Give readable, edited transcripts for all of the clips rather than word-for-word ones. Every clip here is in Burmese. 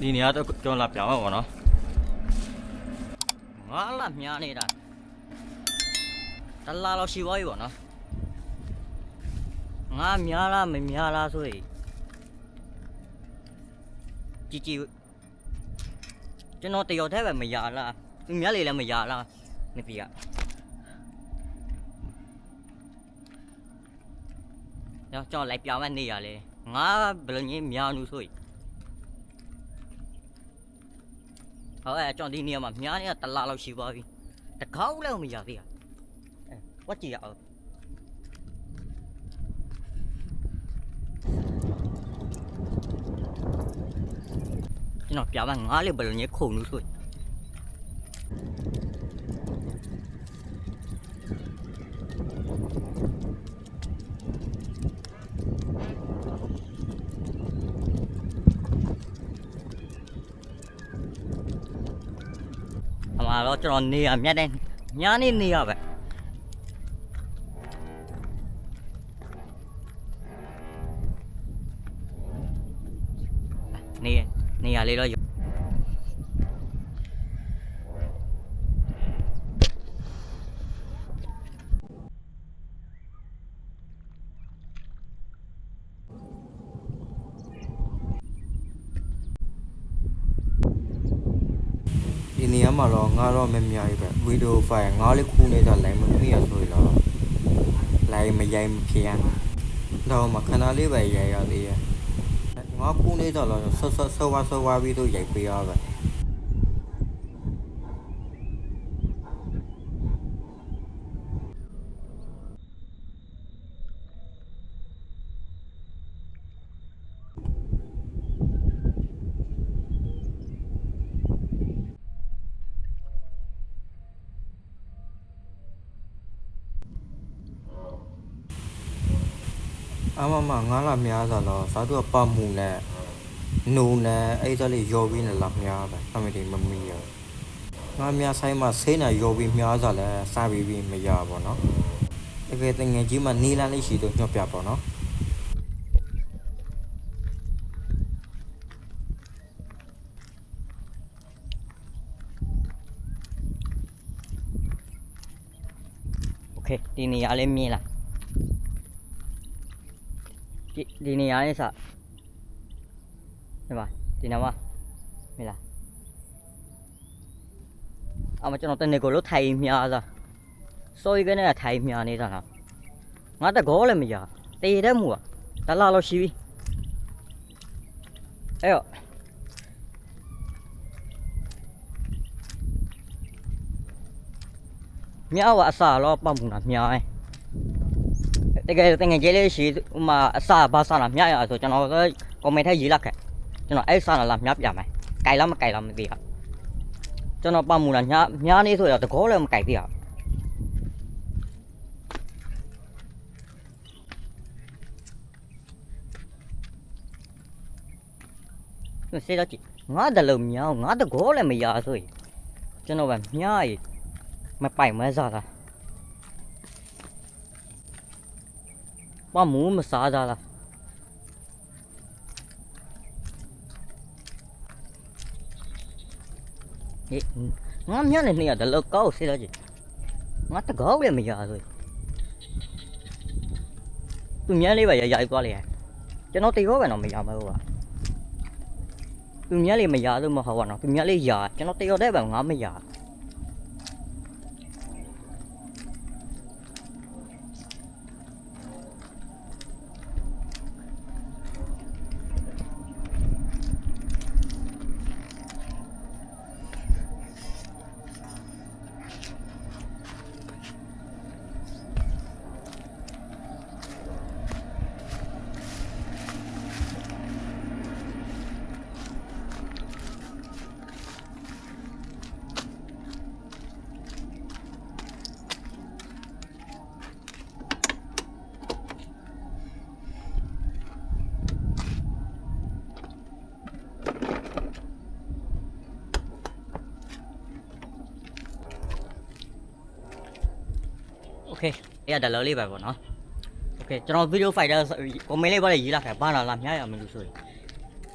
ဒီနေရာတော့ကျွန်တော်လာပြောင်းမှာပေါ့နော်ငါလာမြားနေတာတလားလောက်ရှိသွားပြီပေါ့နော်ငါများလားမများလားဆိုရင်ကြည်ကျွန်တော်တရော်ထဲပဲမရလားသူများလေလည်းမရလားနေပြီကကျွန်တော်လိုက်ပြောင်းမဲ့နေရလေငါဘယ်လိုညင်းများလို့ဆိုရင်ဟုတ်အဲ့ကျွန်တော်ဒီနေရာမှာများနေတာတလားလောက်ရှိသွားပြီတကောက်လည်းမရသေးဘူးဝတ်ကြည့်ရအောင်ကျွန်တော်ပြပါငါလေးဘယ်လိုညခုံလို့ဆိုအမှားတော့ကျွန်တော်နေရမြတ်တဲ့ညာနေရပဲနေရလေးတော့ဒီနေရာမှာတော့ငါတော့မများကြီးပဲဗီဒီယိုဖိုင်ငါလေးခုနေတာလိုက်မမိရဆိုရင်တော့လိုက်မရိုက်မဖြစ်ရတော့မှခဏလေးပဲရိုက်ရသေးရဲ့ငါခုနေတော့ဆောဝါပြီးတော့ရိုက်ပေးရပဲအမငါလာများဆိုတော့စားတော့ပတ်မှုနဲ့နူနဲ့အဲ့ဒါလေးရောပြီးနေလာများပဲအမေဒီမမီရငါများဆိုင်မှာဆေးနေရောပြီးများဆိုလဲစားပြီးမရပါတော့တကယ်တငယ်ကြီးမှနီလန်းလေးရှိတော့ညှော့ပြပါတော့โอเคဒီနေရာလေးမြင်လားဒီနေရာလေးစဒီမှာဒီနာမမြင်လားအမကျွန်တော်တနေကိုလို့ထိုင်မြားစားစိုးရိမ်ကနေထိုင်မြားနေတာလားငါတကောလည်းမရတေတဲ့မူอ่ะတလားလို့ရှိပြီအဲ့တော့မြောက်အစားတော့ပတ်မှုလားမြောက်တကယ်တငယ်ကြီးလေးရှိဥမာအစားဘာစားလားမြရဆိုကျွန်တော်ကကွန်မန့်ထဲရေးလိုက်ခဲ့ကျွန်တော်အဲ့စားလားမြပြမယ်ကြိုက်လားမကြိုက်လားမသိဘူးကျွန်တော်ပတ်မှုလားညနေဆိုတော့တကောလည်းမကြိုက်သေးဘူးစေတော့ကြည့်ငါတလုံးမြောင်းငါတကောလည်းမရဆိုရင်ကျွန်တော်ပဲမြရမပိုင်မဲစားတာဘာမူးမစားကြလားဟေးငါမျက်နဲ့နေရတယ်လောက်ကောက်စေးတော့ကြည့်ငါတကောက်လည်းမရဆိုသူမျက်လေးပဲရိုက်သွားလေကျွန်တော်တေရောပဲတော့မရမဟုတ်ပါသူမျက်လေးမရလို့မဟုတ်ပါတော့သူမျက်လေးရကျွန်တော်တေရောတဲ့ပဲငါမရโอเคအဲ့ဒါလောလေးပဲပေါ့နော်โอเคကျွန်တော်ဗီဒီယိုဖိုက်တာကွန်မန့်လေးပါလေရေးလာခဲ့ဘာလာမြရရမလို့ဆိုရင်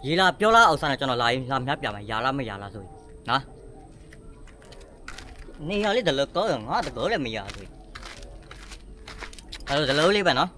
ရေလာပြောလားအောင်စားနေကျွန်တော်လာရင်လာမြပြမယ်ရာလားမရာလားဆိုနော်နေရလေးတလို့ကောငါတကောလည်းမရဆိုအဲ့တော့ဒီလိုလေးပဲနော်